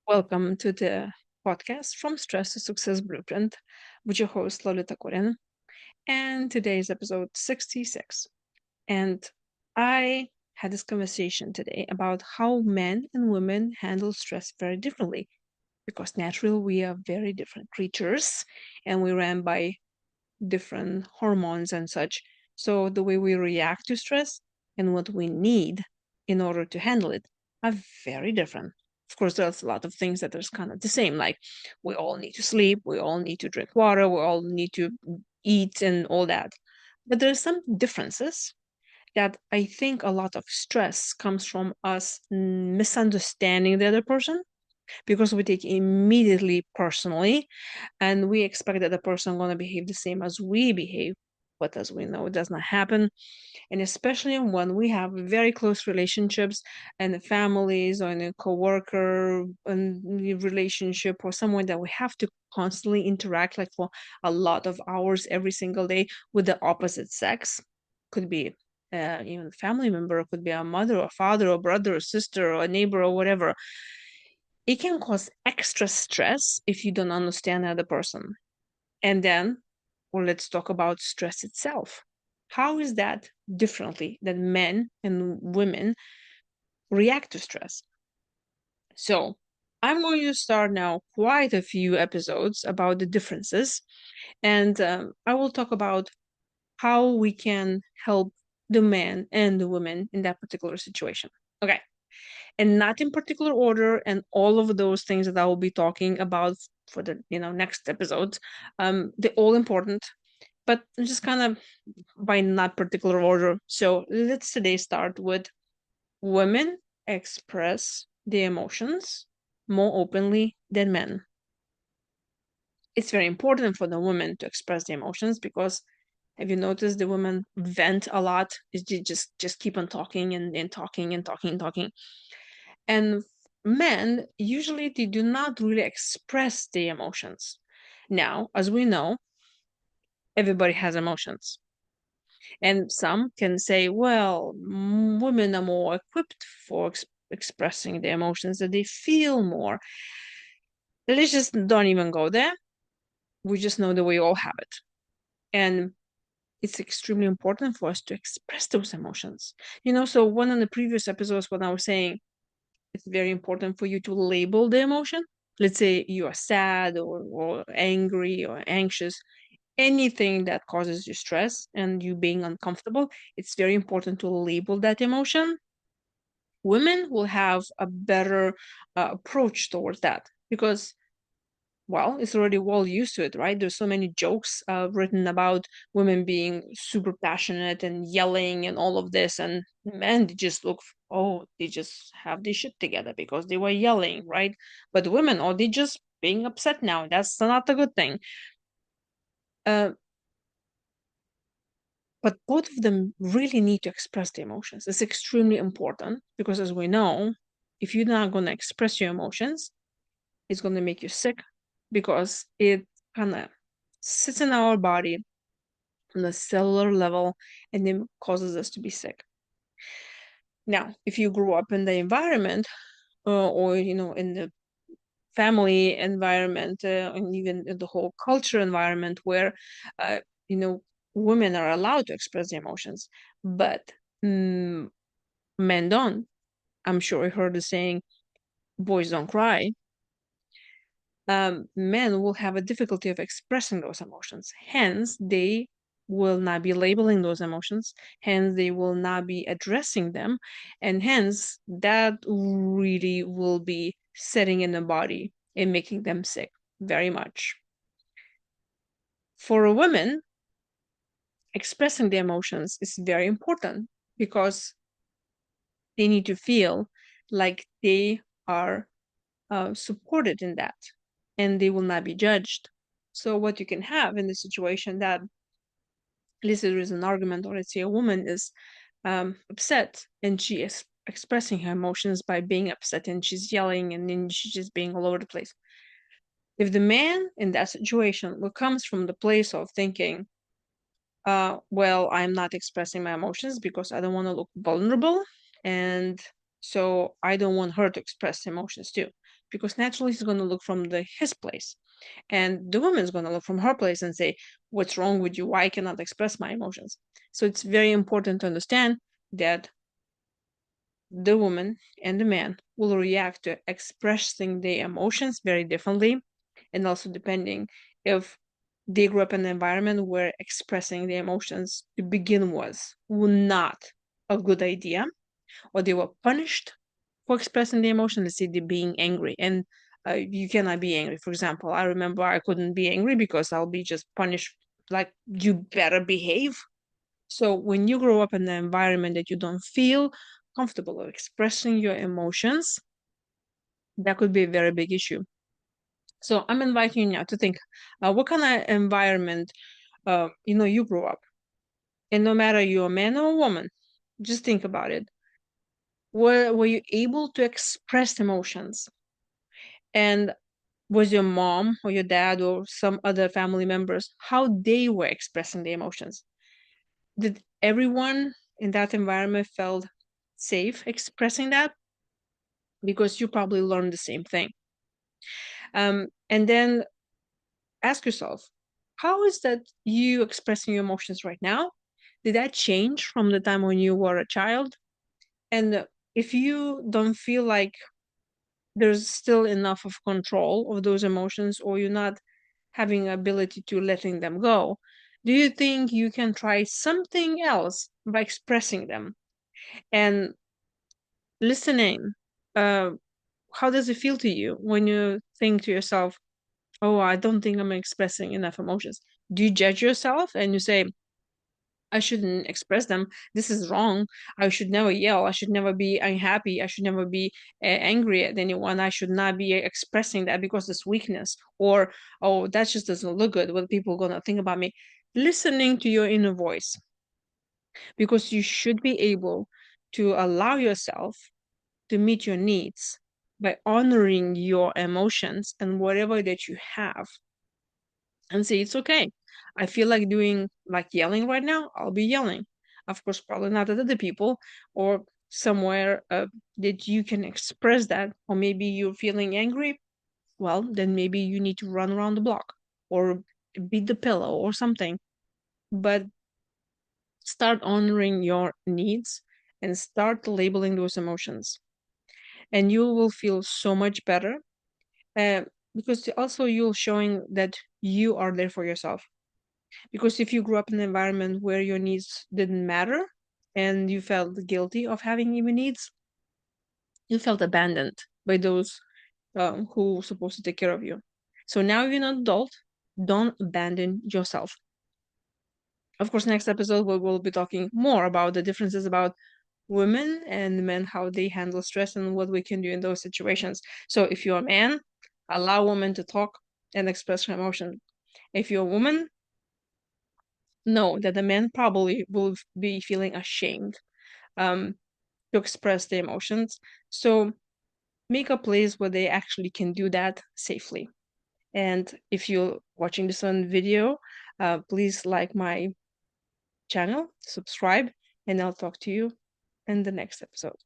Welcome to the podcast From Stress to Success Blueprint with your host Lolita. And today's episode 66. And I had this conversation today about how men and women handle stress very differently because naturally we are very different creatures and we ran by different hormones and such. So the way we react to stress and what we need in order to handle it are very different. Of course, there's a lot of things that are kind of the same, like we all need to sleep, we all need to drink water, we all need to eat and all that. But there's some differences that I think a lot of stress comes from us misunderstanding the other person because we take immediately personally and we expect that the person going to behave the same as we behave, but as we know it does not happen. And especially when we have very close relationships and the families or in a co-worker relationship or someone that we have to constantly interact like for a lot of hours every single day with the opposite sex. Could be even a family member, could be a mother or father or brother or sister or a neighbor or whatever. It can cause extra stress if you don't understand the other person. And then, well, let's talk about stress itself. How is that differently than men and women react to stress? So, I'm going to start now quite a few episodes about the differences, and I will talk about how we can help the man and the woman in that particular situation. Okay, and not in particular order, and all of those things that I will be talking about for the next episodes, they're all important, but just kind of by not particular order. So let's today start with women express their emotions more openly than men. It's very important for the women to express their emotions because have you noticed the women vent a lot? Is they just keep on talking and talking and talking and talking. And men usually they do not really express their emotions. Now, as we know, everybody has emotions. And some can say, well, women are more equipped for expressing their emotions, that they feel more. Let's just don't even go there. We just know that we all have it. And it's extremely important for us to express those emotions. So one of the previous episodes, when I was saying it's very important for you to label the emotion. Let's say you are sad or angry or anxious, anything that causes you stress and you being uncomfortable, it's very important to label that emotion. Women will have a better approach towards that because well, it's already well used to it, right? There's so many jokes written about women being super passionate and yelling and all of this, and men they just look, oh, they just have this shit together because they were yelling, right? But women, oh, they just being upset now. That's not a good thing. Uh, but both of them really need to express the emotions. It's extremely important because, as we know, if you're not going to express your emotions, it's going to make you sick because it kind of sits in our body on the cellular level and it causes us to be sick. Now, if you grew up in the environment or in the family environment and even in the whole culture environment where uh, you know women are allowed to express their emotions, but mm, men don't. I'm sure you heard the saying, "Boys don't cry." Men will have a difficulty of expressing those emotions. Hence, they will not be labeling those emotions. Hence, they will not be addressing them. And hence, that really will be setting in the body and making them sick very much. For a woman, expressing the emotions is very important because they need to feel like they are supported in that and they will not be judged. So what you can have in the situation that at least there is an argument, or let's say a woman is upset and she is expressing her emotions by being upset and she's yelling and then she's just being all over the place. If the man in that situation comes from the place of thinking, well, I'm not expressing my emotions because I don't want to look vulnerable and So I don't want her to express emotions too, because naturally he's going to look from his place. And the woman's going to look from her place and say, what's wrong with you? Why I cannot express my emotions? So it's very important to understand that the woman and the man will react to expressing their emotions very differently. And also depending if they grew up in an environment where expressing their emotions to begin was not a good idea, or they were punished for expressing the emotion. Let's say they're being angry, and you cannot be angry. For example, I remember I couldn't be angry because I'll be just punished, like, you better behave. So when you grow up in an environment that you don't feel comfortable of expressing your emotions, that could be a very big issue. So I'm inviting you now to think, what kind of environment you grew up, and no matter you're a man or a woman, just think about it. Were you able to express emotions? And was your mom or your dad or some other family members, how they were expressing the emotions? Did everyone in that environment felt safe expressing that? Because you probably learned the same thing. And then ask yourself, how is that you expressing your emotions right now? Did that change from the time when you were a child? And if you don't feel like there's still enough of control of those emotions, or you're not having ability to letting them go, do you think you can try something else by expressing them and listening? uh, how does it feel to you when you think to yourself, oh, I don't think I'm expressing enough emotions? Do you judge yourself and you say, I shouldn't express them. This is wrong. I should never yell. I should never be unhappy. I should never be angry at anyone. I should not be expressing that because it's weakness. Or, oh, that just doesn't look good. What people gonna think about me? Listening to your inner voice, because you should be able to allow yourself to meet your needs by honoring your emotions and whatever that you have, and say it's okay. I feel like doing, like, yelling right now, I'll be yelling. Of course, probably not at other people, or somewhere that you can express that. Or maybe you're feeling angry, well, then maybe you need to run around the block or beat the pillow or something. But start honoring your needs and start labeling those emotions, and you will feel so much better. uh, because also you're showing that you are there for yourself. Because if you grew up in an environment where your needs didn't matter and you felt guilty of having even needs, you felt abandoned by those who were supposed to take care of you. So now you're an adult, don't abandon yourself. Of course, next episode we will be talking more about the differences about women and men, how they handle stress and what we can do in those situations. So if you're a man, allow women to talk and express her emotion. If you're a woman, know that the man probably will be feeling ashamed um, to express their emotions. So make a place where they actually can do that safely. And if you're watching this on video, please like my channel, subscribe, and I'll talk to you in the next episode.